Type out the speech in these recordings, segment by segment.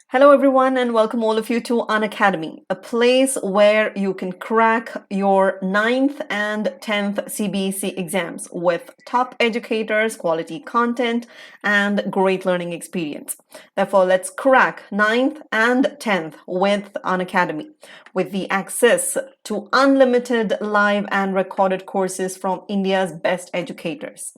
Hello everyone and welcome all of you to Unacademy, a place where you can crack your 9th and 10th CBSE exams with top educators, quality content, and great learning experience. Therefore, let's crack 9th and 10th with Unacademy with the access to unlimited live and recorded courses from India's best educators.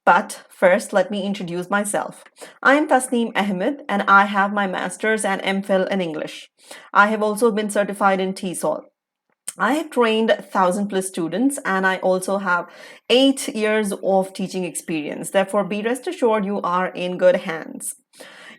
But first, let me introduce myself. I am Tasneem Ahmed and I have my master's and MPhil in English. I have also been certified in TESOL. I have trained 1,000 plus students and I also have 8 years of teaching experience. Therefore, be rest assured you are in good hands.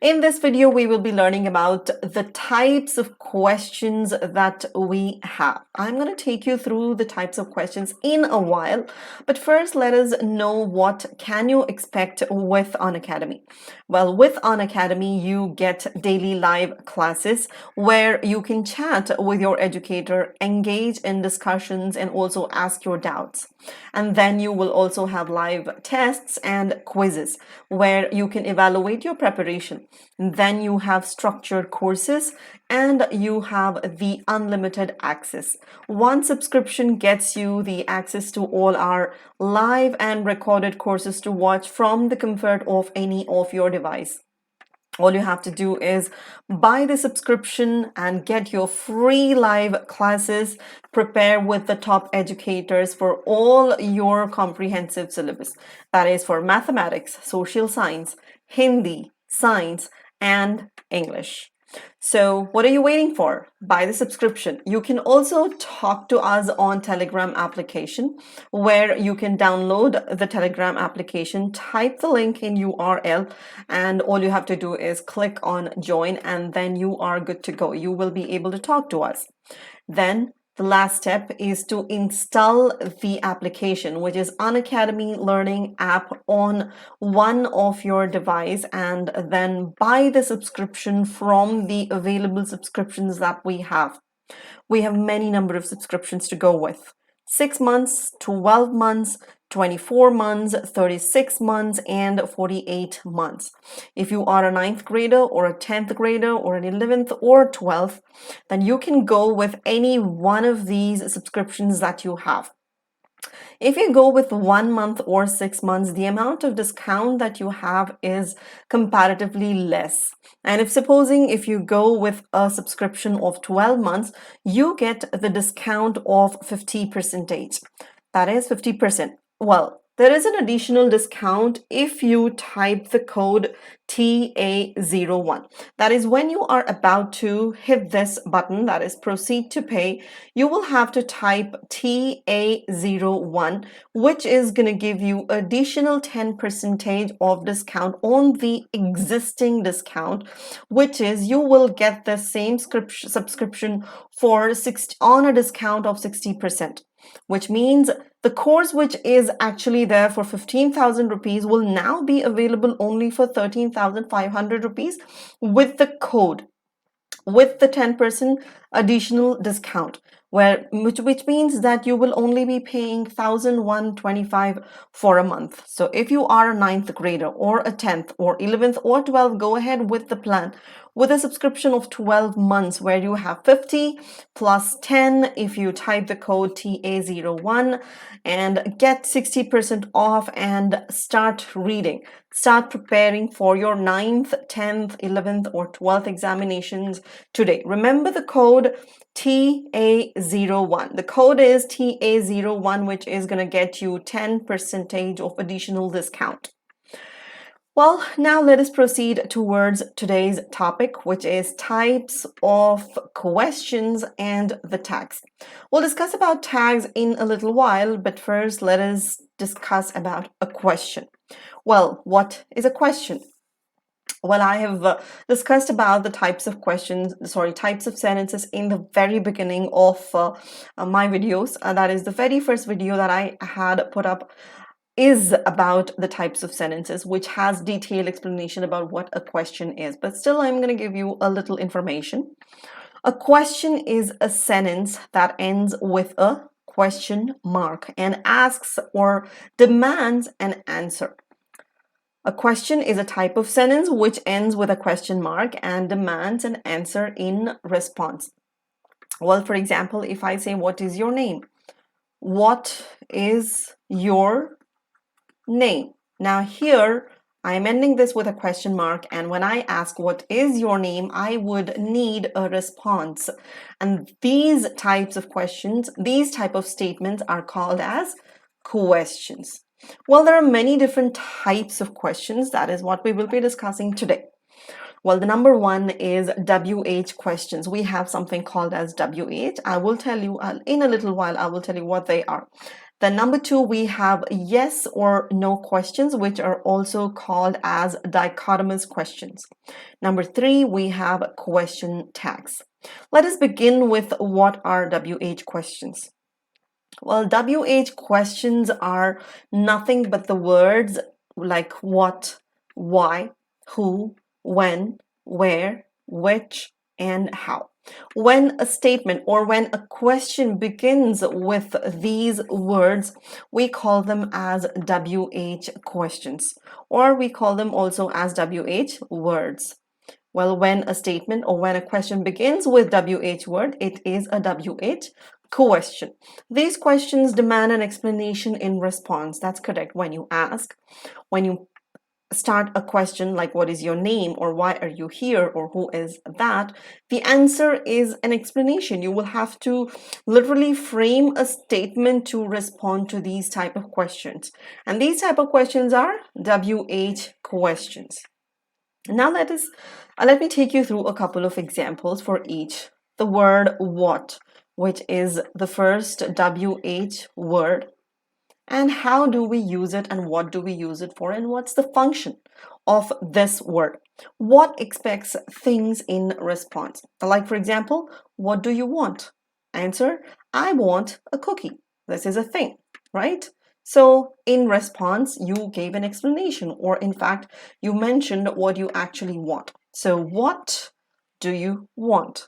In this video, we will be learning about the types of questions that we have. I'm going to take you through the types of questions in a while, but first let us know what can you expect with Unacademy. Well, with Unacademy, you get daily live classes where you can chat with your educator, engage in discussions, and also ask your doubts. And then you will also have live tests and quizzes where you can evaluate your preparation. Then you have structured courses and you have the unlimited access. One subscription gets you the access to all our live and recorded courses to watch from the comfort of any of your device. All you have to do is buy the subscription and get your free live classes. Prepare with the top educators for all your comprehensive syllabus. That is for mathematics, social science, Hindi, science, and English. So what are you waiting for? Buy the subscription. You can also talk to us on Telegram application where you can download the Telegram application, type the link in URL, and all you have to do is click on join and then you are good to go. You will be able to talk to us. Then the last step is to install the application, which is Unacademy Learning app on one of your device, and then buy the subscription from the available subscriptions that we have. We have many number of subscriptions to go with. 6 months, 12 months, 24 months, 36 months, and 48 months. If you are a 9th grader or a 10th grader or an 11th or 12th, then you can go with any one of these subscriptions that you have. If you go with 1 month or 6 months, the amount of discount that you have is comparatively less. And if you go with a subscription of 12 months, you get the discount of 50%. That is 50%. Well, there is an additional discount if you type the code TA01. That is when you are about to hit this button, that is proceed to pay, you will have to type TA01, which is going to give you additional 10% of discount on the existing discount, which is you will get the same subscription for on a discount of 60%. Which means the course which is actually there for 15,000 rupees will now be available only for 13,500 rupees with the code, with the 10% additional discount, which means that you will only be paying 1,125 for a month. So if you are a 9th grader or a 10th or 11th or 12th, go ahead with the plan with a subscription of 12 months where you have 50 plus 10 if you type the code TA01 and get 60% off and start reading. Start preparing for your 9th, 10th, 11th, or 12th examinations today. Remember the code TA01. The code is TA01, which is going to get you 10% of additional discount. Well, now let us proceed towards today's topic, which is types of questions and the tags. We'll discuss about tags in a little while, but first let us discuss about a question. Well, what is a question? Well, I have discussed about the types of types of sentences in the very beginning of my videos. That is the very first video that I had put up is about the types of sentences, which has detailed explanation about what a question is. But still, I'm going to give you a little information. A question is a sentence that ends with a question mark and asks or demands an answer. A question is a type of sentence which ends with a question mark and demands an answer in response. Well, for example, if I say, what is your name? What is your name? Now here, I'm ending this with a question mark, and when I ask what is your name, I would need a response. And these types of questions, these type of statements are called as questions. Well, there are many different types of questions. That is what we will be discussing today. Well, the number one is WH questions. We have something called as WH. I will tell you in a little while, I will tell you what they are. Then number two, we have yes or no questions, which are also called as dichotomous questions. Number three, we have question tags. Let us begin with what are WH questions. Well, WH questions are nothing but the words like what, why, who, when, where, which, and how. When a statement or when a question begins with these words, we call them as WH questions, or we call them also as WH words. Well, when a statement or when a question begins with WH word, it is a WH question. These questions demand an explanation in response. That's correct. When you ask, when you start a question like what is your name or why are you here or who is that, the answer is an explanation. You will have to literally frame a statement to respond to these type of questions, and these type of questions are WH questions. Now let me take you through a couple of examples for each. The word what, which is the first WH word, and how do we use it and what do we use it for and what's the function of this word. What expects things in response. Like, for example, what do you want? Answer, I want a cookie. This is a thing, right? So in response, you gave an explanation, or in fact, you mentioned what you actually want. So what do you want?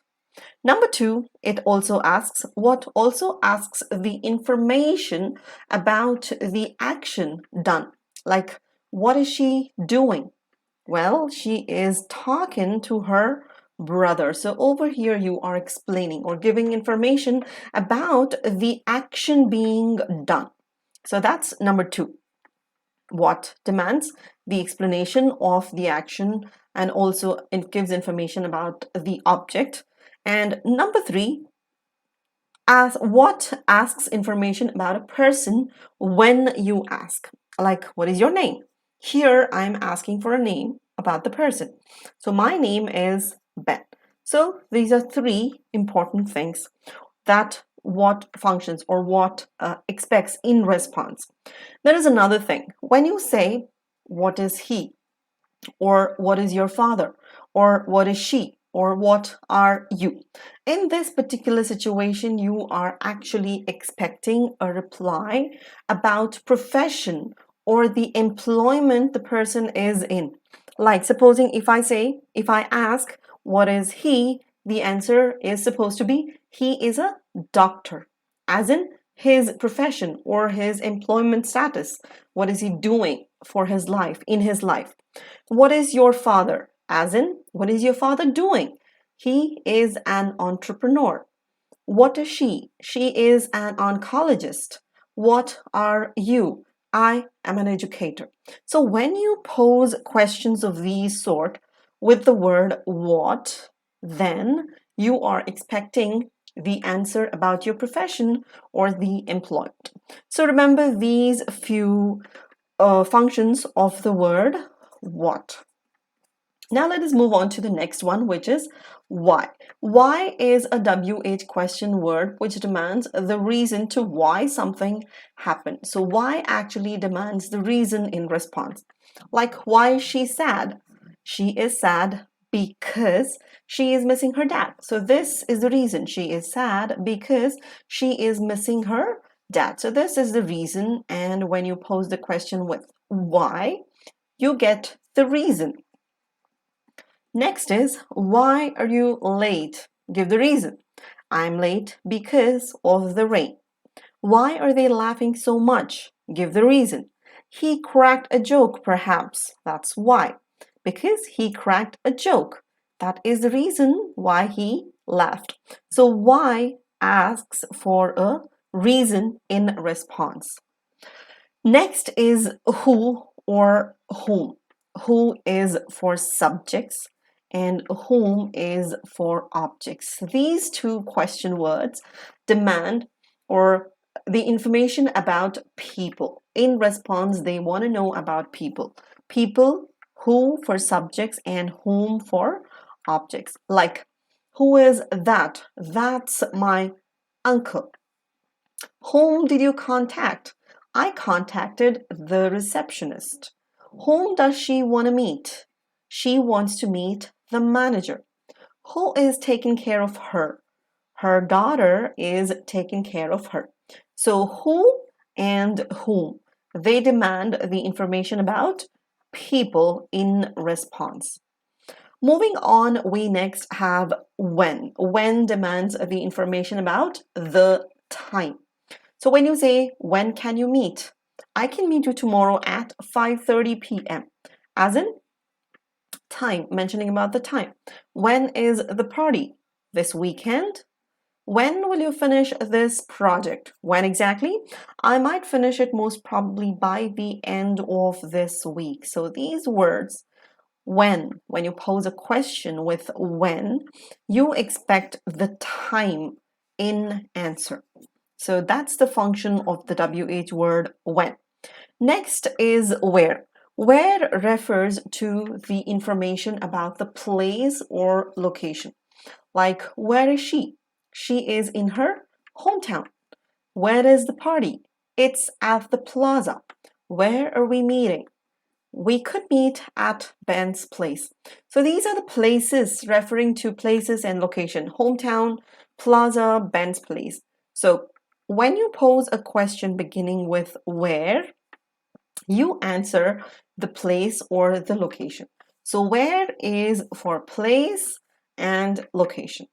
Number two, it also asks the information about the action done. Like, what is she doing? Well, she is talking to her brother. So over here, you are explaining or giving information about the action being done. So that's number two. What demands the explanation of the action, and also it gives information about the object. And number three, what asks information about a person when you ask. Like, what is your name? Here, I'm asking for a name about the person. So my name is Ben. So these are three important things that what functions or what expects in response. There is another thing. When you say, what is he? Or what is your father? Or what is she? Or what are you? In this particular situation, you are actually expecting a reply about profession or the employment the person is in. Like, supposing if I ask, what is he? The answer is supposed to be, he is a doctor, as in his profession or his employment status. What is he doing for his life, in his life? What is your father? As in, what is your father doing? He is an entrepreneur. What is she? She is an oncologist. What are you? I am an educator. So when you pose questions of these sort with the word what, then you are expecting the answer about your profession or the employment. So remember these few functions of the word what. Now let us move on to the next one, which is why. Why is a WH question word which demands the reason to why something happened. So why actually demands the reason in response. Like, why is she sad? She is sad because she is missing her dad. So this is the reason. She is sad because she is missing her dad. So this is the reason, and when you pose the question with why, you get the reason. Next is, why are you late? Give the reason. I'm late because of the rain. Why are they laughing so much? Give the reason. He cracked a joke, perhaps. That's why. Because he cracked a joke. That is the reason why he laughed. So why asks for a reason in response. Next is who or whom. Who is for subjects and whom is for objects. These two question words demand or the information about people. In response, they want to know about people. People, who for subjects and whom for objects. Like, who is that? That's my uncle. Whom did you contact? I contacted the receptionist. Whom does she want to meet? She wants to meet the manager. Who is taking care of her? Her daughter is taking care of her. So who and whom? They demand the information about people in response. Moving on, we next have when. When demands the information about the time. So when you say, when can you meet? I can meet you tomorrow at 5:30 p.m. As in time, mentioning about the time. When is the party? This weekend? When will you finish this project? When exactly? I might finish it most probably by the end of this week. So these words, when you pose a question with when, you expect the time in answer. So that's the function of the WH word when. Next is where. Where refers to the information about the place or location. Like, where is she? She is in her hometown. Where is the party? It's at the plaza. Where are we meeting? We could meet at Ben's place. So these are the places referring to places and location. Hometown, plaza, Ben's place. So when you pose a question beginning with where, you answer the place or the location. So where is for place and location.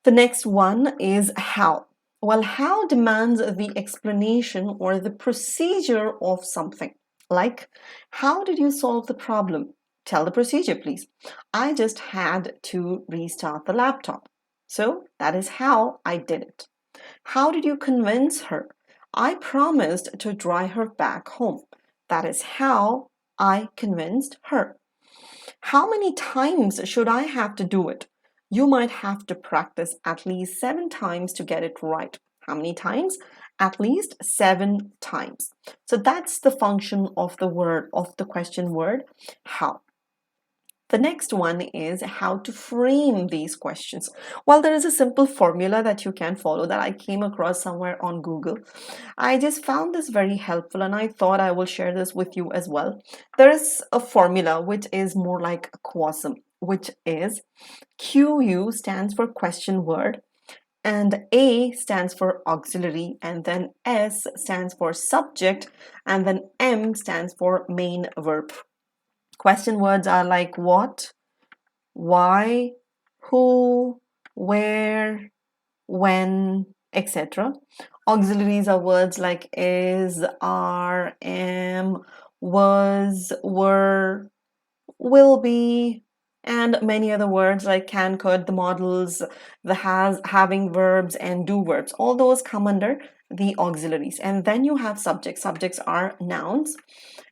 The next one is how. Well, how demands the explanation or the procedure of something. Like, how did you solve the problem? Tell the procedure, please. I just had to restart the laptop. So that is how I did it. How did you convince her? I promised to drive her back home. That is how I convinced her. How many times should I have to do it? You might have to practice at least 7 times to get it right. How many times? At least 7 times. So that's the function of the word, of the question word, how. The next one is how to frame these questions. Well, there is a simple formula that you can follow that I came across somewhere on Google. I just found this very helpful and I thought I will share this with you as well. There is a formula which is more like a quasum, which is QU stands for question word, and A stands for auxiliary, and then S stands for subject, and then M stands for main verb. Question words are like what, why, who, where, when, etc. Auxiliaries are words like is, are, am, was, were, will be, and many other words like can, could, the modals, the has, having verbs, and do verbs. All those come under the auxiliaries. And then you have subjects. Subjects are nouns.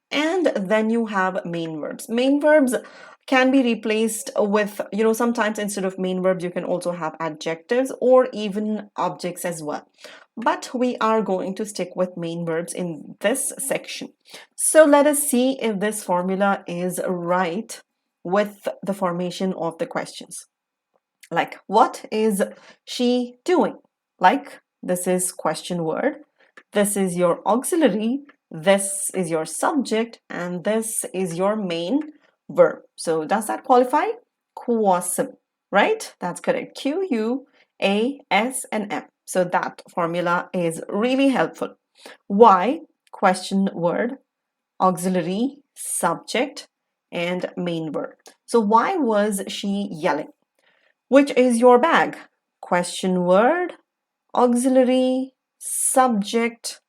And then you have main verbs. Main verbs can be replaced with, sometimes instead of main verbs, you can also have adjectives or even objects as well. But we are going to stick with main verbs in this section. So let us see if this formula is right with the formation of the questions. Like, what is she doing? Like, this is question word. This is your auxiliary. This is your subject, and this is your main verb. So does that qualify? Quasum, right? That's correct. Q, U, A, S, and M. So that formula is really helpful. Why? Question word, auxiliary, subject, and main verb. So why was she yelling? Which is your bag? Question word, auxiliary, subject,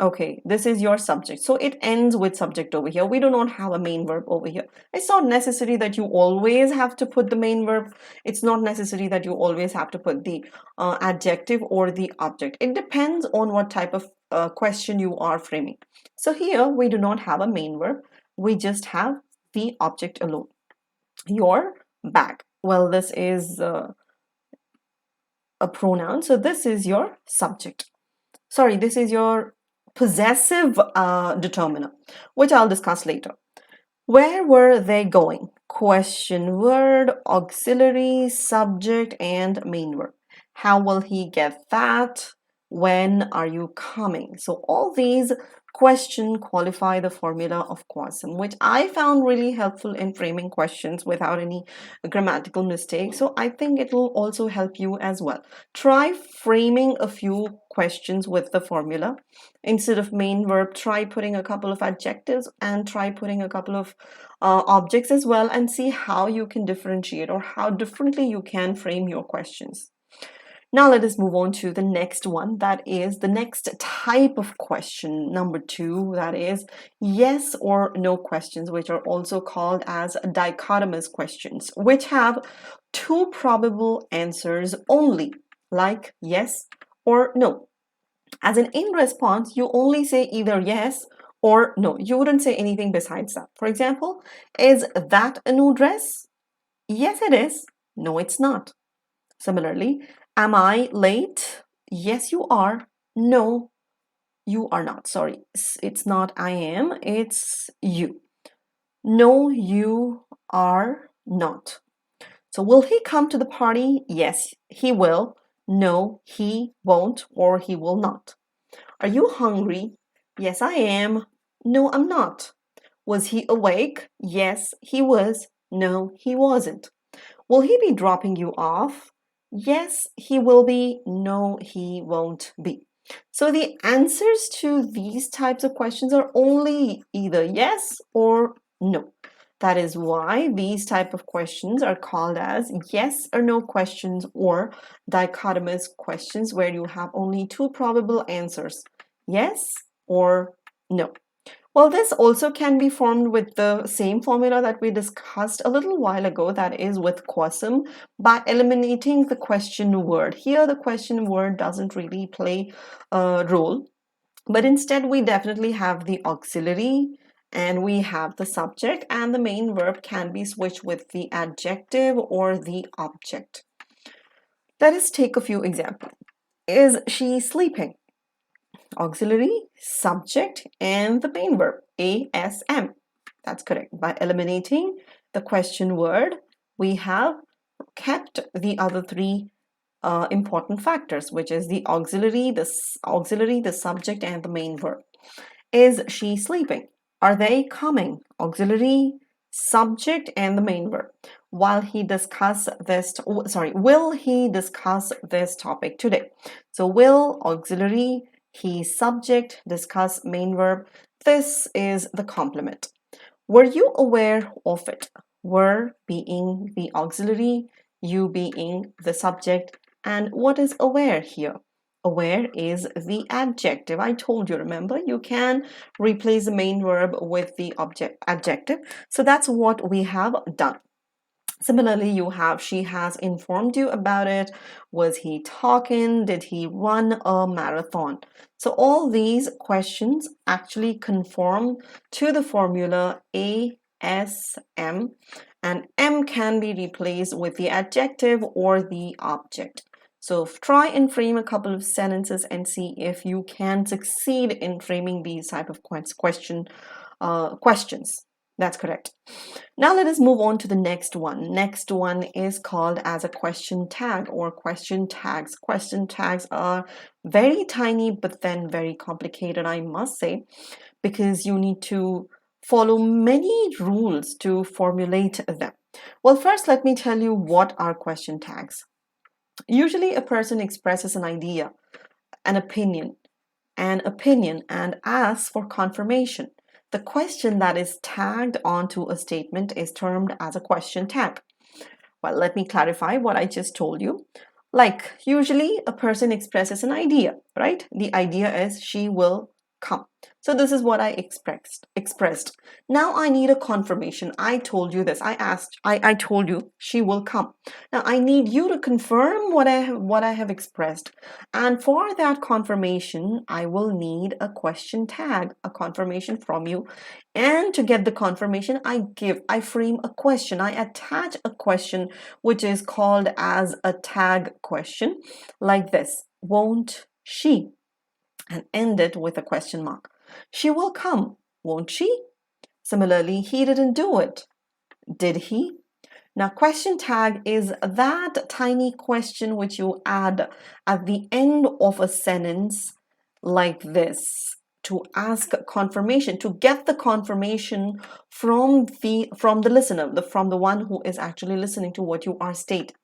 Okay, this is your subject. So it ends with subject over here. We do not have a main verb over here. It's not necessary that you always have to put the main verb. It's not necessary that you always have to put the adjective or the object. It depends on what type of question you are framing. So here we do not have a main verb. We just have the object alone. Your bag. Well, this is a pronoun. So this is your subject. Sorry, this is your possessive determiner, which I'll discuss later. Where were they going? Question word, auxiliary, subject, and main verb. How will he get that? When are you coming? So all these questions qualify the formula of quasum, which I found really helpful in framing questions without any grammatical mistakes. So I think it will also help you as well. Try framing a few questions with the formula. Instead of main verb, try putting a couple of adjectives and try putting a couple of objects as well, and see how you can differentiate or how differently you can frame your questions. Now let us move on to the next one, that is the next type of question, number 2, that is yes or no questions, which are also called as dichotomous questions, which have 2 probable answers only, like yes or no. As in response, you only say either yes or no. You wouldn't say anything besides that. For example, is that a new dress? Yes, it is. No, it's not. Similarly, am I late? Yes, you are. No, you are not. Sorry, it's not I am, it's you. No, you are not. So will he come to the party? Yes, he will. No, he won't, or he will not. Are you hungry? Yes, I am. No, I'm not. Was he awake? Yes, he was. No, he wasn't. Will he be dropping you off? Yes, he will be. No, he won't be. So the answers to these types of questions are only either yes or no. That is why these type of questions are called as yes or no questions, or dichotomous questions, where you have only 2 probable answers, yes or no. Well, this also can be formed with the same formula that we discussed a little while ago, that is with quasum, by eliminating the question word. Here, the question word doesn't really play a role, but instead we definitely have the auxiliary and we have the subject, and the main verb can be switched with the adjective or the object. Let us take a few examples. Is she sleeping? Auxiliary, subject, and the main verb, ASM. That's correct. By eliminating the question word, we have kept the other 3 important factors, which is the auxiliary, the subject, and the main verb. Is she sleeping? Are they coming? Auxiliary, subject, and the main verb. Will he discuss this topic today? So will, auxiliary, he, subject, discuss, main verb. This is the complement. Were you aware of it? Were being the auxiliary, you being the subject, and what is aware here? Aware is the adjective. I told you, remember, you can replace the main verb with the adjective. So that's what we have done. Similarly, you have she has informed you about it. Was he talking? Did he run a marathon? So all these questions actually conform to the formula ASM, and M can be replaced with the adjective or the object. So try and frame a couple of sentences and see if you can succeed in framing these type of questions. That's correct. Now let us move on to the next one. Next one is called as a question tag or question tags. Question tags are very tiny but then very complicated, I must say, because you need to follow many rules to formulate them. Well, first let me tell you what are question tags. Usually a person expresses an idea, an opinion, and asks for confirmation. The question that is tagged onto a statement is termed as a question tag. Well, let me clarify what I just told you. Like, usually a person expresses an idea, right? The idea is she will come. So this is what I expressed. Now I need a confirmation. I told you this. I told you she will come. Now I need you to confirm what I have expressed. And for that confirmation, I will need a question tag, a confirmation from you. And to get the confirmation, I frame a question. I attach a question which is called as a tag question, like this. Won't she? And end it with a question mark. She will come, won't she? Similarly, he didn't do it. Did he? Now, question tag is that tiny question which you add at the end of a sentence like this to ask confirmation, to get the confirmation from the listener, from the one who is actually listening to what you are stating.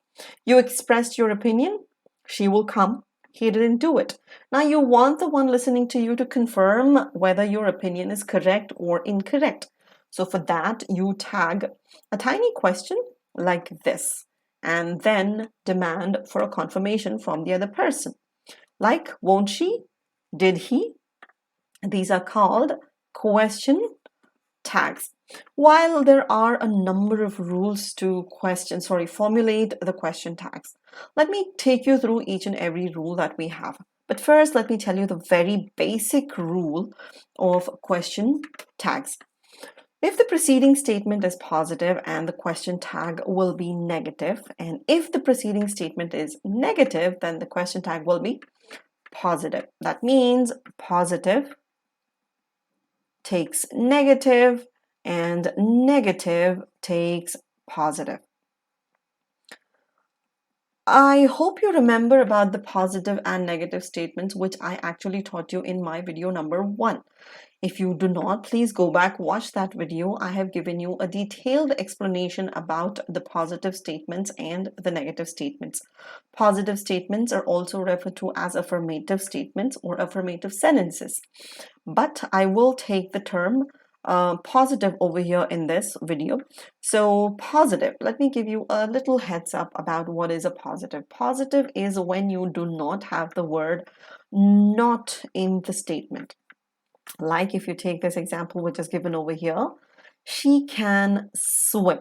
You expressed your opinion, she will come. He didn't do it. Now you want the one listening to you to confirm whether your opinion is correct or incorrect. So for that, you tag a tiny question like this and then demand for a confirmation from the other person. Like, won't she? Did he? These are called question tags. While there are a number of rules to formulate the question tags, let me take you through each and every rule that we have. But first, let me tell you the very basic rule of question tags. If the preceding statement is positive and the question tag will be negative, and if the preceding statement is negative, then the question tag will be positive. That means positive takes negative and negative takes positive. I hope you remember about the positive and negative statements, which I actually taught you in my video number 1. If you do not, please go back, watch that video. I have given you a detailed explanation about the positive statements and the negative statements. Positive statements are also referred to as affirmative statements or affirmative sentences. But I will take the term positive over here in this video. So positive, let me give you a little heads up about what is a positive. Positive is when you do not have the word not in the statement. Like if you take this example which is given over here, she can swim.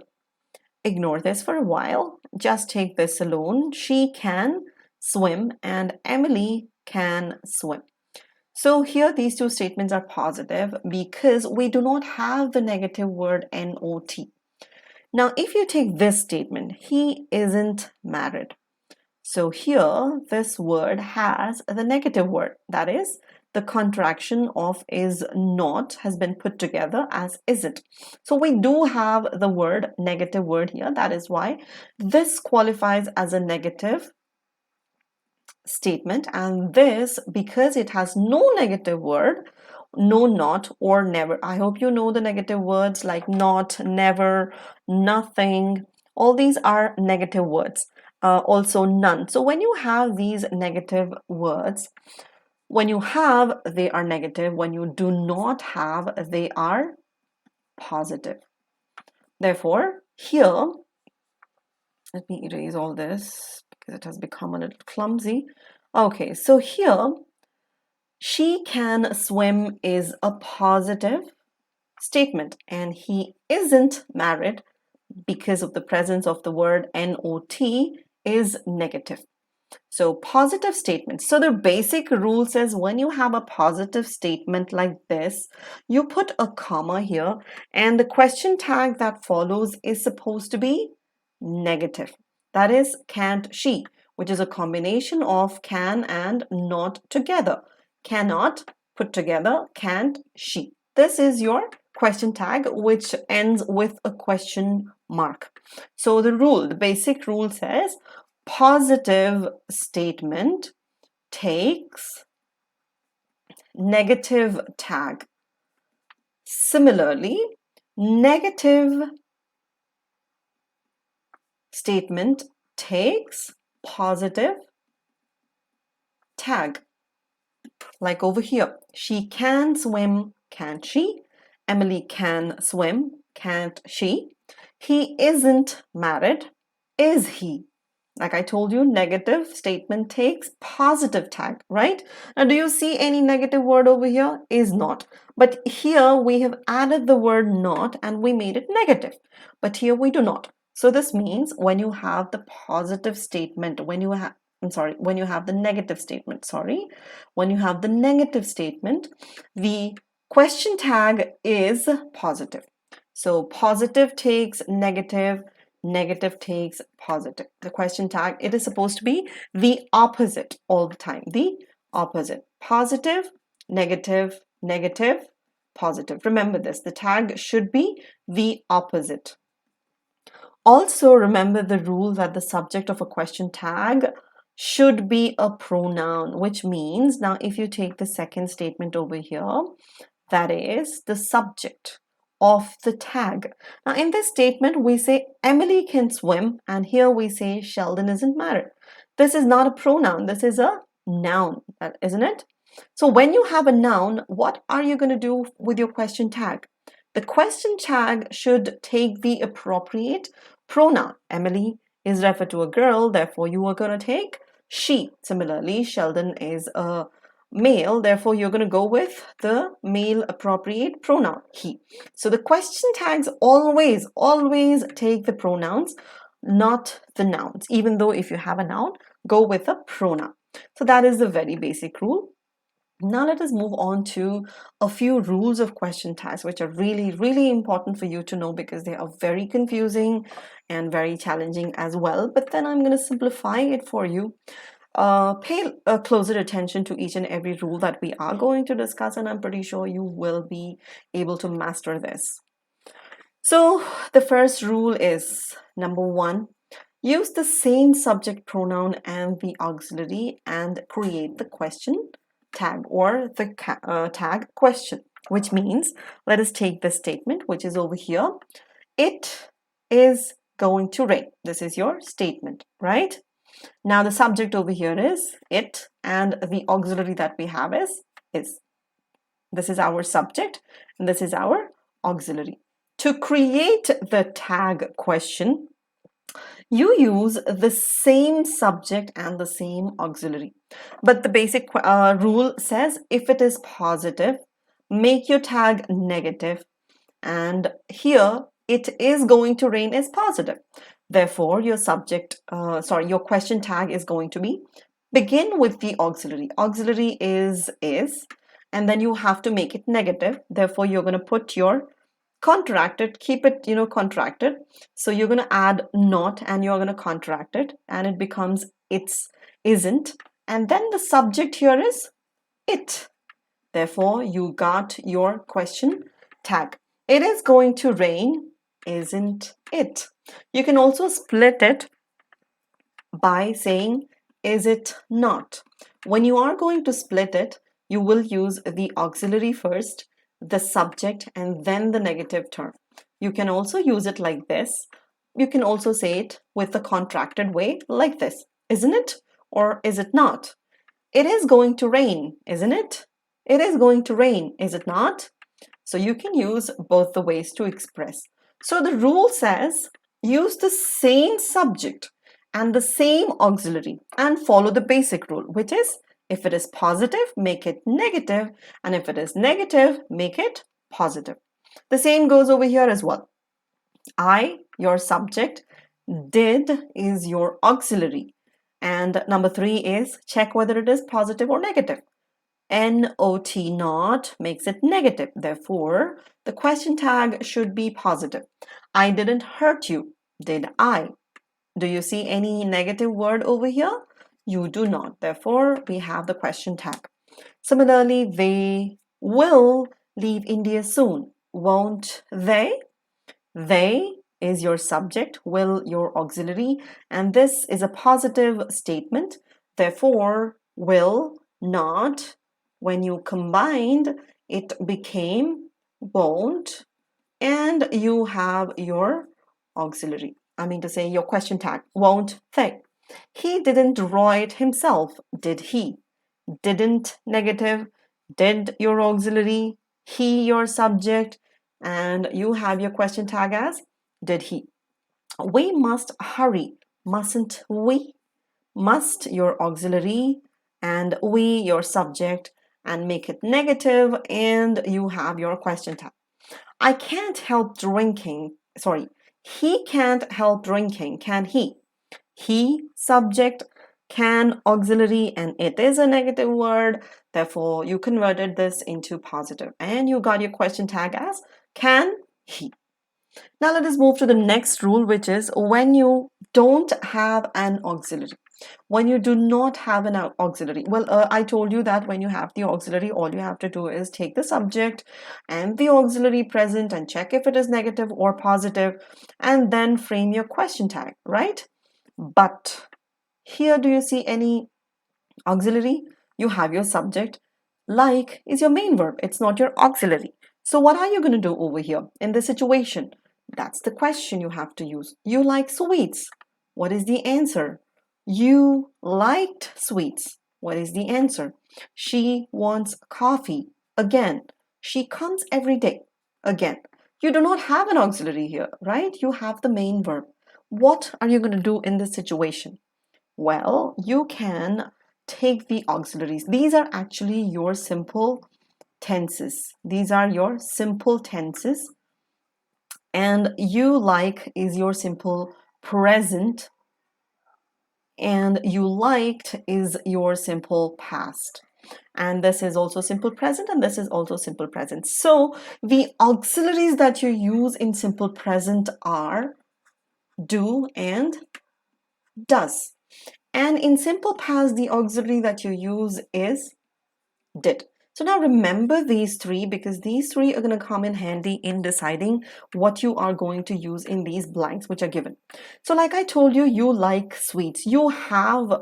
Ignore this for a while. Just take this alone. She can swim and Emily can swim. So here these two statements are positive because we do not have the negative word not. Now if you take this statement, he isn't married. So here this word has the negative word, that is the contraction of is not has been put together as isn't. So we do have the word negative word here. That is why this qualifies as a negative statement, and this, because it has no negative word, no, not, or never. I hope you know the negative words like not, never, nothing. All these are negative words. Also none. So when you have these negative words, when you have, they are negative. When you do not have, they are positive. Therefore, here, let me erase all this because it has become a little clumsy. Okay, so here, she can swim is a positive statement, and he isn't married because of the presence of the word not is negative. So positive statements. So the basic rule says when you have a positive statement like this, you put a comma here and the question tag that follows is supposed to be negative. That is can't she, which is a combination of can and not together. Cannot put together, can't she. This is your question tag which ends with a question mark. So the basic rule says positive statement takes negative tag. Similarly, negative statement takes positive tag. Like over here, she can swim, can't she? Emily can swim, can't she? He isn't married, is he? Like I told you, negative statement takes positive tag, right? Now, do you see any negative word over here? Is not. But here we have added the word not and we made it negative. But here we do not. So this means when you have the positive statement, when you have the negative statement, when you have the negative statement, the question tag is positive. So positive takes negative, negative takes positive. The question tag, it is supposed to be the opposite all the time. The opposite. Positive, negative, negative, positive. Remember this. The tag should be the opposite. Also remember the rule that the subject of a question tag should be a pronoun, which means now if you take the second statement over here, that is the subject of the tag. Now in this statement we say Emily can swim, and here we say Sheldon isn't married. This is not a pronoun, this is a noun, isn't it? So when you have a noun, what are you going to do with your question tag? The question tag should take the appropriate pronoun. Emily is referred to a girl, therefore you are going to take she. Similarly, Sheldon is a male, therefore you're going to go with the male appropriate pronoun, he. So the question tags always take the pronouns, not the nouns. Even though if you have a noun, go with a pronoun. So that is the very basic rule. Now let us move on to a few rules of question tags, which are really important for you to know because they are very confusing and very challenging as well. But then I'm going to simplify it for you. Pay closer attention to each and every rule that we are going to discuss, and I'm pretty sure you will be able to master this. So the first rule is number 1, use the same subject pronoun and the auxiliary and create the question tag or the tag question, which means let us take this statement, which is over here. It is going to rain. This is your statement, right? Now the subject over here is it, and the auxiliary that we have is. This is our subject and this is our auxiliary. To create the tag question, you use the same subject and the same auxiliary. But the basic rule says if it is positive, make your tag negative. And here, it is going to rain is positive. Therefore, your your question tag is going to be begin with the auxiliary. Auxiliary is, and then you have to make it negative. Therefore, you're going to put your contracted, keep it, contracted. So you're going to add not and you're going to contract it and it becomes it's, isn't. And then the subject here is it. Therefore, you got your question tag. It is going to rain, isn't it? You can also split it by saying, is it not? When you are going to split it, you will use the auxiliary first, the subject, and then the negative term. You can also use it like this. You can also say it with the contracted way like this. Isn't it? Or is it not? It is going to rain, isn't it? It is going to rain, is it not? So you can use both the ways to express. So the rule says use the same subject and the same auxiliary and follow the basic rule, which is if it is positive, make it negative, and if it is negative, make it positive. The same goes over here as well. I, your subject, did is your auxiliary. And number 3 is check whether it is positive or negative. Not, not makes it negative. Therefore, the question tag should be positive. I didn't hurt you, did I? Do you see any negative word over here? You do not. Therefore, we have the question tag. Similarly, they will leave India soon, won't they? They is your subject, will your auxiliary, and this is a positive statement. Therefore, will, not, when you combined, it became won't, and you have your auxiliary. I mean to say your question tag, won't they? He didn't draw it himself, did he? Didn't negative, did your auxiliary, he your subject, and you have your question tag as did he. We must hurry. Mustn't we? Must your auxiliary and we your subject, and make it negative, and you have your question tag. I can't help drinking. Sorry, he can't help drinking, can he? He, subject, can, auxiliary, and it is a negative word. Therefore, you converted this into positive, and you got your question tag as can he. Now let us move to the next rule, which is when you don't have an auxiliary. When you do not have an auxiliary, well, I told you that when you have the auxiliary, all you have to do is take the subject and the auxiliary present and check if it is negative or positive, and then frame your question tag, right? But here, do you see any auxiliary? You have your subject. Like is your main verb. It's not your auxiliary. So what are you going to do over here in this situation? That's the question you have to use. You like sweets. What is the answer? You liked sweets. What is the answer? She wants coffee. Again, she comes every day. Again, you do not have an auxiliary here, right? You have the main verb. What are you going to do in this situation? Well, you can take the auxiliaries. These are actually your simple tenses. These are your simple tenses. And you like is your simple present. And you liked is your simple past. And this is also simple present, and this is also simple present. So the auxiliaries that you use in simple present are do and does. And in simple past, the auxiliary that you use is did. So now remember these three, because these three are going to come in handy in deciding what you are going to use in these blanks which are given. So like I told you, you like sweets. You have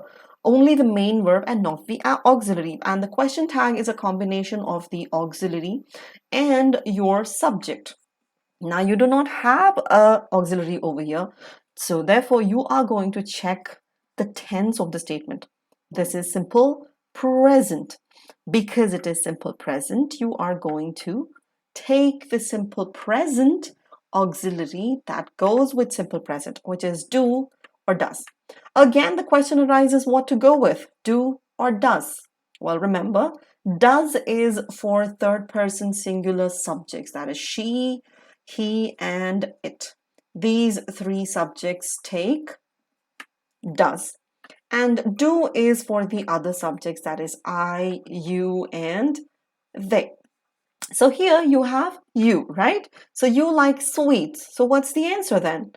only the main verb and not the auxiliary. And the question tag is a combination of the auxiliary and your subject. Now you do not have an auxiliary over here. So therefore you are going to check the tense of the statement. This is simple present. Because it is simple present, you are going to take the simple present auxiliary that goes with simple present, which is do or does. Again, the question arises what to go with, do or does. Well, remember, does is for third person singular subjects, that is she, he, and it. These three subjects take does. And do is for the other subjects, that is I, you, and they. So here you have you, right? So you like sweets. So what's the answer then?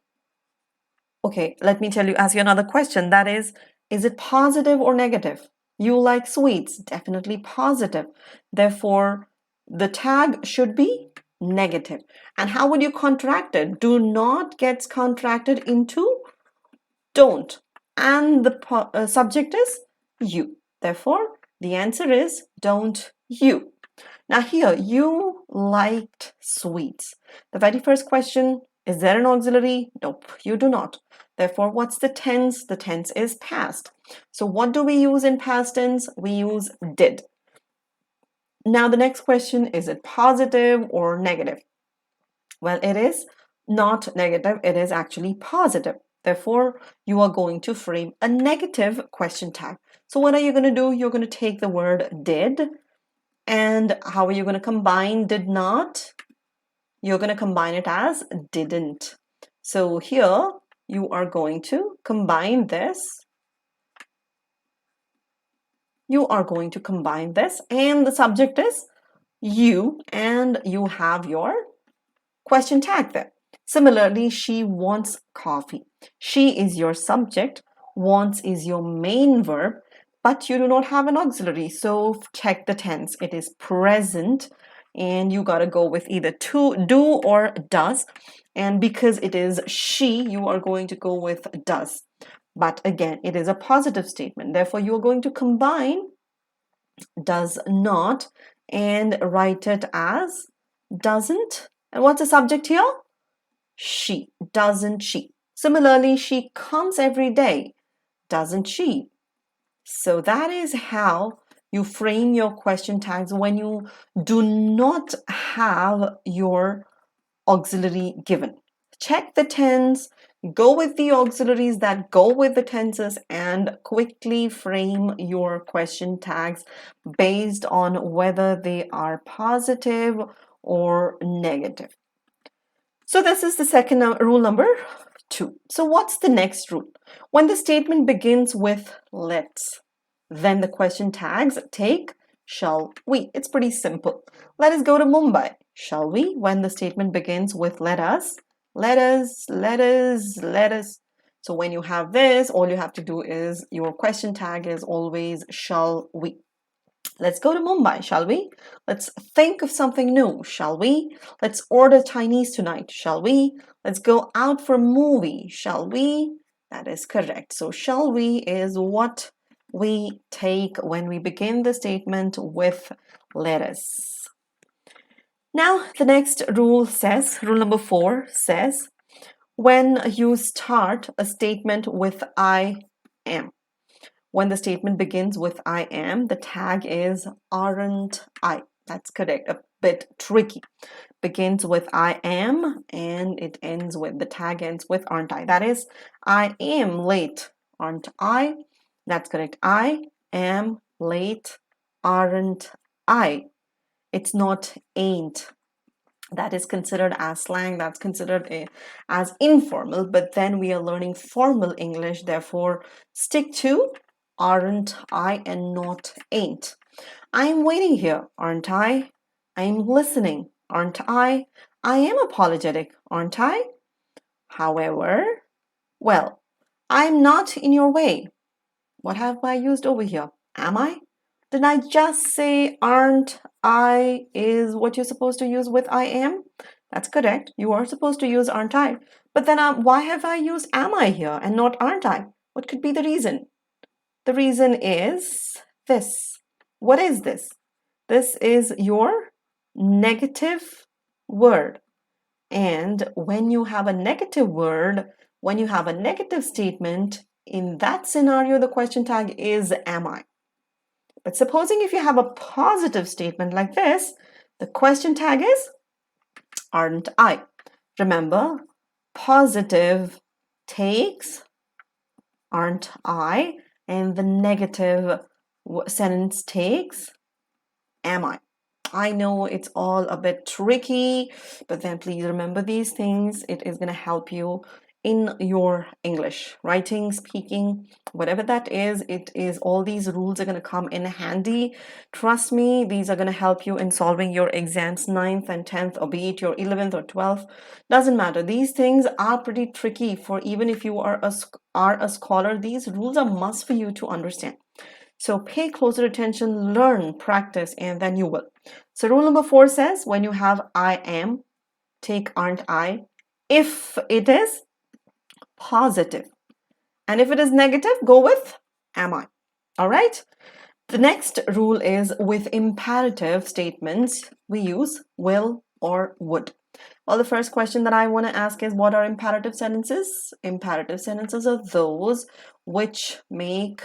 Okay, let me ask you another question. That is it positive or negative? You like sweets, definitely positive. Therefore, the tag should be negative. And how would you contract it? Do not gets contracted into don't. And the subject is you. Therefore, the answer is don't you. Now here, you liked sweets. The very first question, is there an auxiliary? Nope, you do not. Therefore, what's the tense? The tense is past. So what do we use in past tense? We use did. Now the next question, is it positive or negative? Well, it is not negative, it is actually positive. Therefore, you are going to frame a negative question tag. So what are you going to do? You're going to take the word did, and how are you going to combine did not? You're going to combine it as didn't. So here, you are going to combine this. You are going to combine this, and the subject is you, and you have your question tag there. Similarly, she wants coffee. She is your subject, wants is your main verb, but you do not have an auxiliary. So check the tense. It is present, and you got to go with either to, do or does. And because it is she, you are going to go with does. But again, it is a positive statement. Therefore, you are going to combine does not and write it as doesn't. And what's the subject here? She. Doesn't she? Similarly, she comes every day. Doesn't she? So that is how you frame your question tags when you do not have your auxiliary given. Check the tense. Go with the auxiliaries that go with the tenses and quickly frame your question tags based on whether they are positive or negative. So this is the second rule number 2. So what's the next rule? When the statement begins with let's, then the question tags take shall we. It's pretty simple. Let us go to Mumbai. Shall we? When the statement begins with let us, let us, let us, let us. So when you have this, all you have to do is your question tag is always shall we. Let's go to Mumbai, shall we? Let's think of something new, shall we? Let's order Chinese tonight, shall we? Let's go out for a movie, shall we? That is correct. So shall we is what we take when we begin the statement with let us. Now, the next rule says, rule number 4 says, when you start a statement with I am. When the statement begins with I am, the tag is aren't I. That's correct. A bit tricky. Begins with I am and it ends with, the tag ends with aren't I. That is, I am late, aren't I? That's correct. I am late, aren't I? It's not ain't. That is considered as slang, that's considered as informal, but then we are learning formal English, therefore stick to aren't I and not ain't. I am waiting here, aren't I? I am listening, aren't I? I am apologetic, aren't I? However, well, I'm not in your way. What have I used over here? Am I? Did I just say aren't I is what you're supposed to use with I am? That's correct. You are supposed to use aren't I. But then why have I used am I here and not aren't I? What could be the reason? The reason is this. What is this? This is your negative word. And when you have a negative word, when you have a negative statement, in that scenario, the question tag is am I. But supposing if you have a positive statement like this, the question tag is aren't I. Remember, positive takes aren't I, and the negative sentence takes am I. I know it's all a bit tricky, but then please remember these things. It is going to help you in your English, writing, speaking, whatever that is. It is all these rules are going to come in handy. Trust me, these are going to help you in solving your exams 9th and 10th, or be it your 11th or 12th. Doesn't matter. These things are pretty tricky for even if you are a scholar. These rules are must for you to understand. So pay closer attention, learn, practice, and then you will. So rule number 4 says when you have I am, take aren't I if it is positive. And if it is negative, go with am I. All right? The next rule is with imperative statements, we use will or would. Well, the first question that I want to ask is what are imperative sentences? Imperative sentences are those which make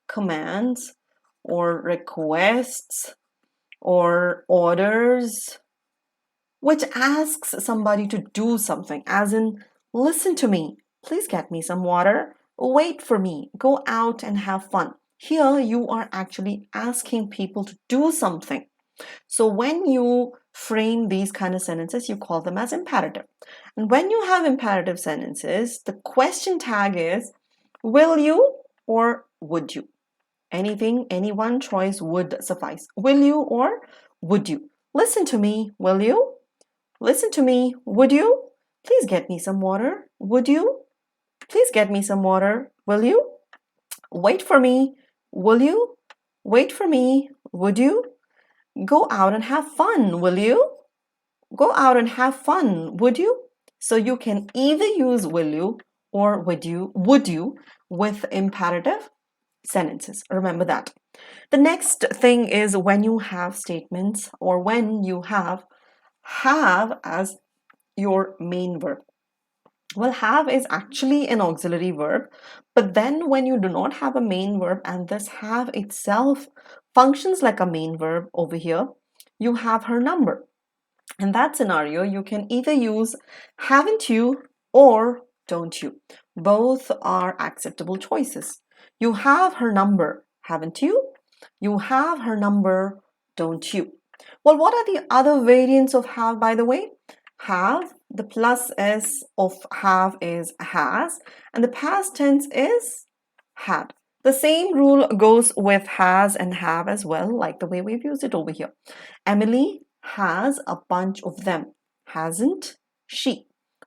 commands or requests or orders, which asks somebody to do something, as in, listen to me, please get me some water, wait for me, go out and have fun. Here you are actually asking people to do something. So when you frame these kind of sentences, you call them as imperative. And when you have imperative sentences, the question tag is will you or would you? Anything, any one choice would suffice. Will you or would you? Listen to me, will you? Listen to me, would you? Please get me some water, would you? Please get me some water, will you? Wait for me, will you? Wait for me, would you? Go out and have fun, will you? Go out and have fun, would you? So you can either use will you or would you with imperative sentences. Remember that. The next thing is when you have statements or when you have as your main verb. Well, have is actually an auxiliary verb, but then when you do not have a main verb and this have itself functions like a main verb over here, you have her number. In that scenario, you can either use haven't you or don't you? Both are acceptable choices. You have her number, haven't you? You have her number, don't you? Well, what are the other variants of have, by the way? Have, the plus S of have is has, and the past tense is had. The same rule goes with has and have as well, like the way we've used it over here. Emily has a bunch of them, hasn't she?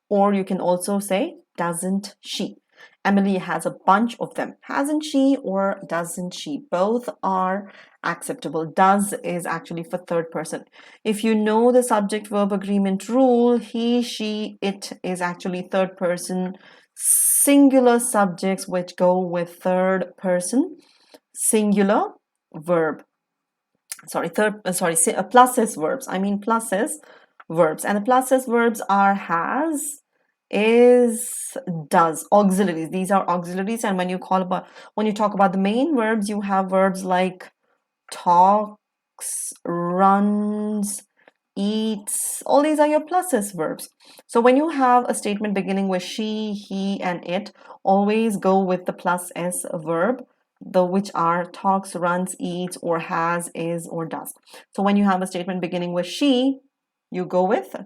Or you can also say, doesn't she? Emily has a bunch of them, hasn't she or doesn't she? Both are acceptable. Does is actually for third person. If you know the subject verb agreement rule, he, she, it is actually third person singular subjects which go with third person singular verb. Plus S verbs. I mean plus S verbs. And the plus S verbs are has, is, does, auxiliaries. These are auxiliaries, and when you talk about the main verbs, you have verbs like talks, runs, eats. All these are your plus S verbs. So when you have a statement beginning with she, he, and it, always go with the plus S verb, which are talks, runs, eats, or has, is, or does. So when you have a statement beginning with she, you go with,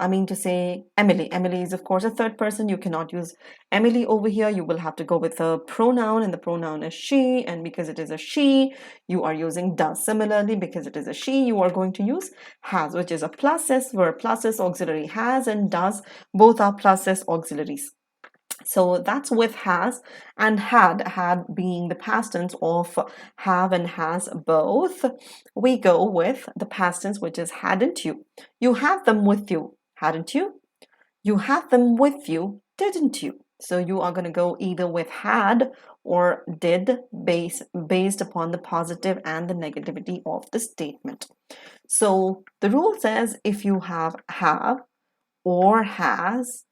Emily. Emily is, of course, a third person. You cannot use Emily over here. You will have to go with a pronoun, and the pronoun is she. And because it is a she, you are using does. Similarly, because it is a she, you are going to use has, which is a plus S verb, plus S auxiliary. Has and does, both are plus S auxiliaries. So that's with has, and had being the past tense of have and has both. We go with the past tense, which is hadn't you. You have them with you, hadn't you? You had them with you, didn't you? So you are going to go either with had or did based upon the positive and the negativity of the statement. So the rule says if you have or has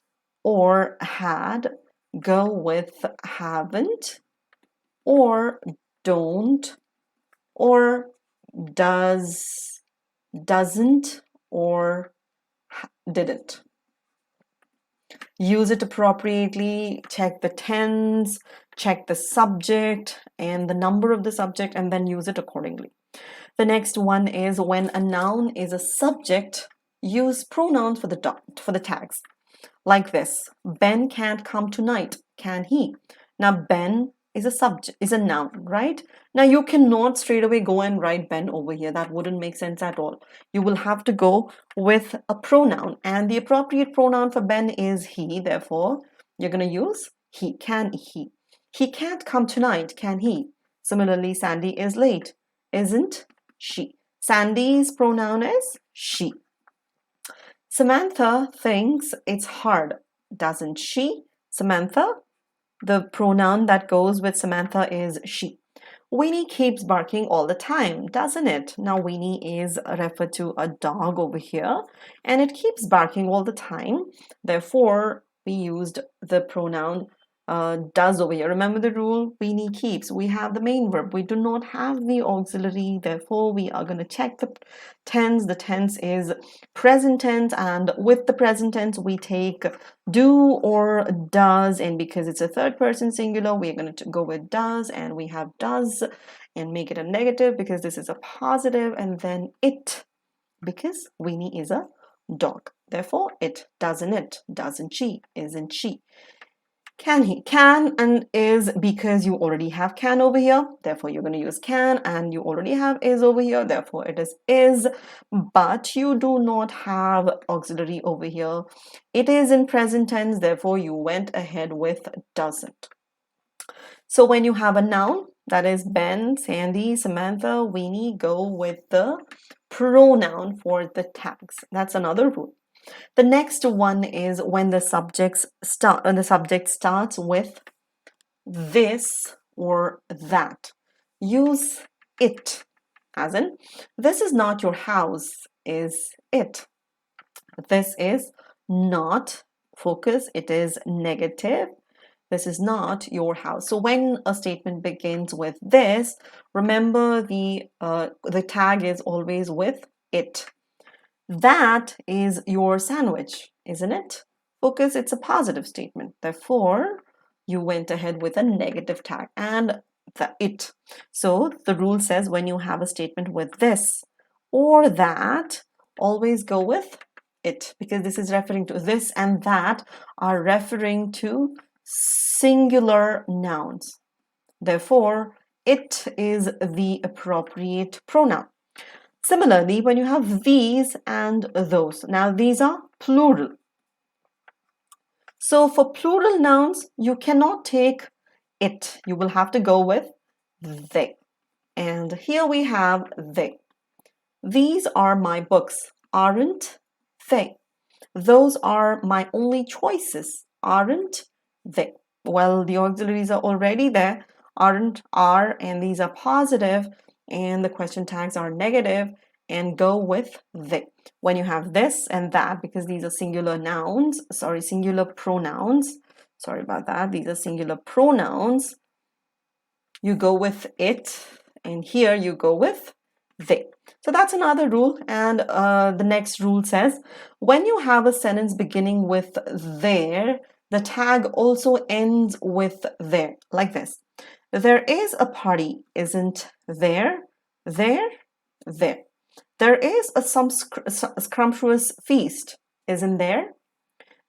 or had, go with haven't or don't or does, doesn't, or didn't. Use it appropriately, check the tense, check the subject and the number of the subject, and then use it accordingly. The next one is when a noun is a subject, use pronouns for the tags. Like this, Ben can't come tonight, can he? Now Ben is a subject, is a noun, right? Now you cannot straight away go and write Ben over here. That wouldn't make sense at all. You will have to go with a pronoun, and the appropriate pronoun for Ben is he. Therefore, you're going to use he. Can he? He can't come tonight, can he? Similarly, Sandy is late, isn't she? Sandy's pronoun is she. Samantha thinks it's hard, doesn't she? Samantha, the pronoun that goes with Samantha is she. Winnie keeps barking all the time, doesn't it? Now, Winnie is referred to a dog over here, and it keeps barking all the time. Therefore, we used the pronoun does over here. Remember the rule, Winnie keeps. We have the main verb. We do not have the auxiliary. Therefore, we are going to check the tense. The tense is present tense, and with the present tense, we take do or does, and because it's a third person singular, we're going to go with does, and we have does and make it a negative because this is a positive, and then it, because Winnie is a dog. Therefore, it, doesn't she, isn't she. Can he? Can and is, because you already have can over here, therefore you're going to use can, and you already have is over here, therefore it is, but you do not have auxiliary over here. It is in present tense, therefore you went ahead with doesn't. So when you have a noun, that is Ben, Sandy, Samantha, Winnie, go with the pronoun for the tags. That's another rule. The next one is when the subject starts with this or that. Use it, as in, this is not your house, is it? This is not, focus, it is negative. This is not your house. So when a statement begins with this, remember the tag is always with it. That is your sandwich, isn't it? Focus, it's a positive statement. Therefore, you went ahead with a negative tag and the it. So the rule says when you have a statement with this or that, always go with it, because this is referring to this and that are referring to singular nouns. Therefore, it is the appropriate pronoun. Similarly, when you have these and those, now these are plural. So for plural nouns, you cannot take it. You will have to go with they. And here we have they. These are my books, aren't they? Those are my only choices, aren't they? Well, the auxiliaries are already there. Aren't, are, and these are positive, and the question tags are negative, and go with they. When you have this and that, because these are singular nouns, singular pronouns, sorry about that, these are singular pronouns, you go with it, and here you go with they. So that's another rule. And the next rule says, when you have a sentence beginning with there, the tag also ends with there, like this. There is a party, isn't there? There, there. There is a scrumptious feast, isn't there?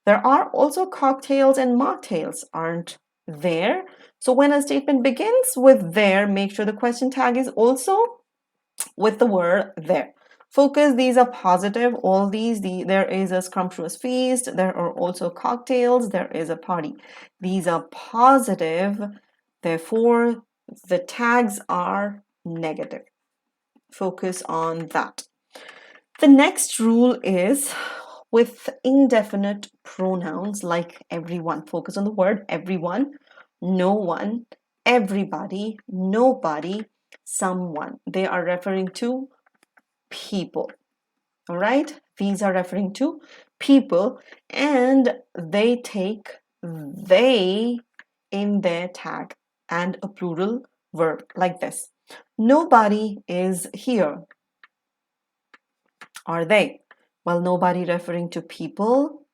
There are also cocktails and mocktails, aren't there? So when a statement begins with there, make sure the question tag is also with the word there. Focus, these are positive, all these, there is a scrumptious feast, there are also cocktails, there is a party. These are positive, therefore the tags are negative. Focus on that. The next rule is with indefinite pronouns like everyone. Focus on the word everyone, no one, everybody, nobody, someone. They are referring to people. All right? These are referring to people, and they take they in their tag and a plural verb like this. Nobody is here. Are they? Well, nobody referring to people.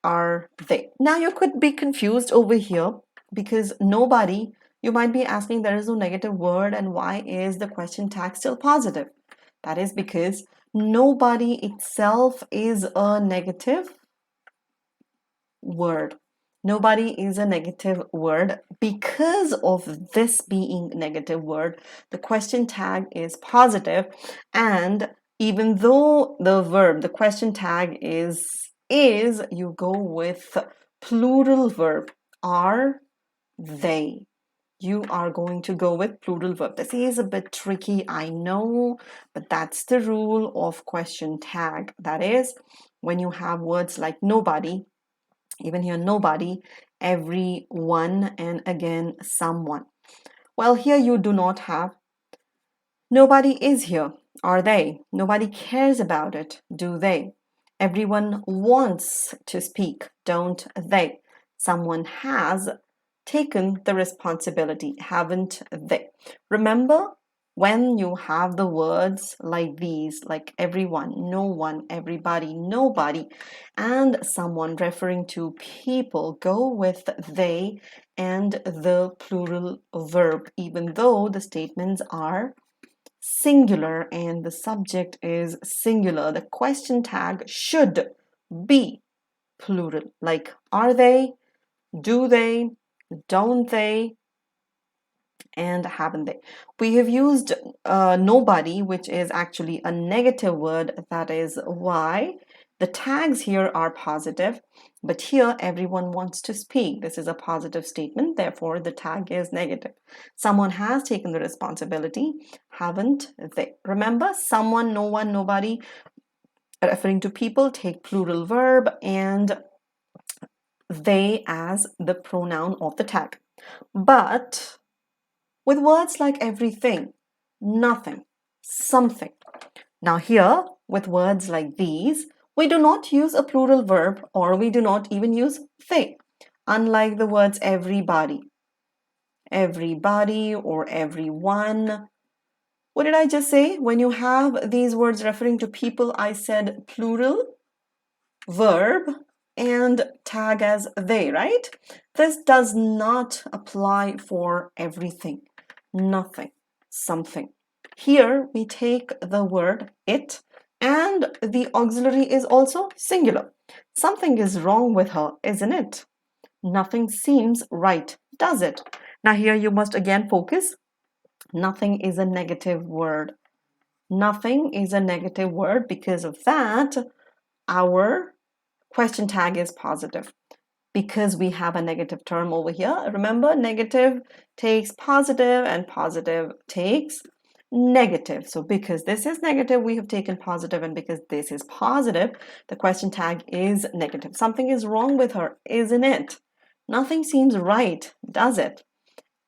Are they? Now you could be confused over here because nobody, you might be asking, there is no negative word, and why is the question tag still positive? That is because nobody itself is a negative word. Nobody is a negative word. Because of this being negative word, the question tag is positive, and even though the verb, the question tag is, you go with plural verb. Are they? You are going to go with plural verb. This is a bit tricky, I know, but that's the rule of question tag. That is, when you have words like nobody, even here nobody, everyone, and again someone. Well, here you do not have. Nobody is here, are they? Nobody cares about it, do they? Everyone wants to speak, don't they? Someone has taken the responsibility, haven't they? Remember, when you have the words like these, like everyone, no one, everybody, nobody, and someone referring to people, go with they and the plural verb, even though the statements are singular and the subject is singular. The question tag should be plural, like are they, do they, don't they, and haven't they. We have used nobody, which is actually a negative word. That is why the tags here are positive, but here everyone wants to speak. This is a positive statement, therefore the tag is negative. Someone has taken the responsibility, haven't they? Remember, someone, no one, nobody, referring to people, take plural verb, and they as the pronoun of the tag. But with words like everything, nothing, something. Now here, with words like these, we do not use a plural verb, or we do not even use they, unlike the words everybody. Everybody or everyone. What did I just say? When you have these words referring to people, I said plural verb. and tag as they, right? This does not apply for everything. Nothing, something. Here we take the word it and the auxiliary is also singular. Something is wrong with her, isn't it? Nothing seems right, does it? Now here you must again focus. Nothing is a negative word. Nothing is a negative word. Because of that, our question tag is positive. Because we have a negative term over here. Remember, negative takes positive and positive takes negative. So because this is negative, we have taken positive, and because this is positive, the question tag is negative. Something is wrong with her, isn't it? Nothing seems right, does it?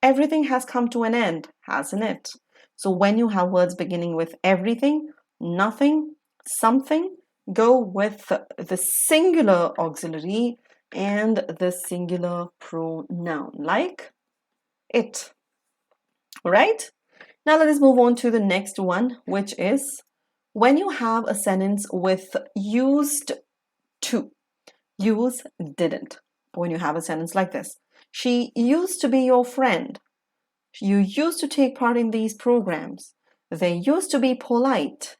Everything has come to an end, hasn't it? So when you have words beginning with everything, nothing, something, go with the singular auxiliary and the singular pronoun, like it. All right? Now let us move on to the next one, which is when you have a sentence with used to. Use didn't. When you have a sentence like this, she used to be your friend. You used to take part in these programs. They used to be polite.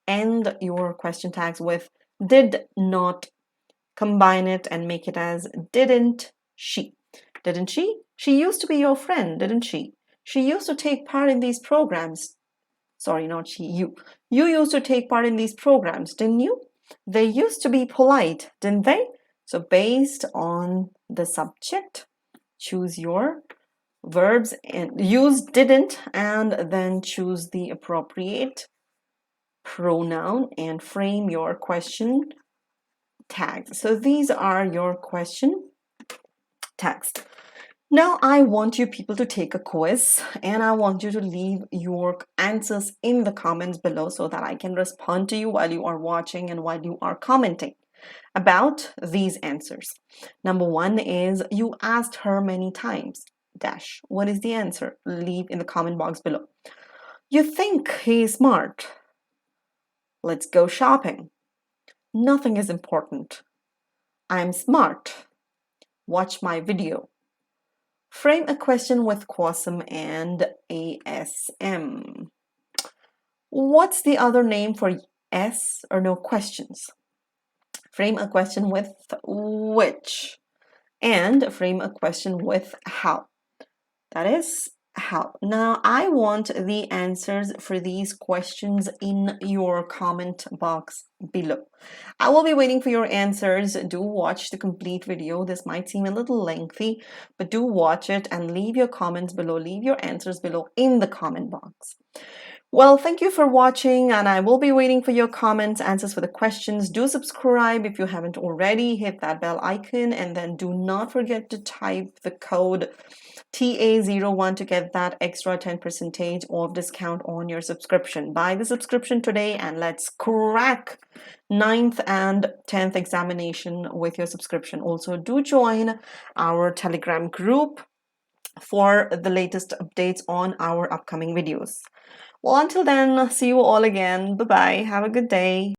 End your question tags with did not. Combine it and make it as didn't she. Didn't she? She used to be your friend, didn't she? She used to take part in these programs. Sorry, not she, you. You used to take part in these programs, didn't you? They used to be polite, didn't they? So based on the subject, choose your verbs and use didn't and then choose the appropriate pronoun and frame your question tags. So these are your question tags. Now I want you people to take a quiz and I want you to leave your answers in the comments below so that I can respond to you while you are watching and while you are commenting about these answers. Number one is you asked her many times. Dash. What is the answer? Leave in the comment box below. You think he's smart. Let's go shopping. Nothing is important. I'm smart. Watch my video. Frame a question with QASM and ASM. What's the other name for S or no questions? Frame a question with which. And frame a question with how. That is how. Now I want the answers for these questions in your comment box below. I will be waiting for your answers. Do watch the complete video. This might seem a little lengthy, but do watch it and leave your comments below. Leave your answers below in the comment box. Well, thank you for watching, and I will be waiting for your comments, answers for the questions. Do subscribe if you haven't already. Hit that bell icon, and then do not forget to type the code TA01 to get that extra 10% off discount on your subscription. Buy the subscription today, and let's crack 9th and 10th examination with your subscription. Also, do join our Telegram group for the latest updates on our upcoming videos. Well, until then, see you all again. Bye-bye. Have a good day.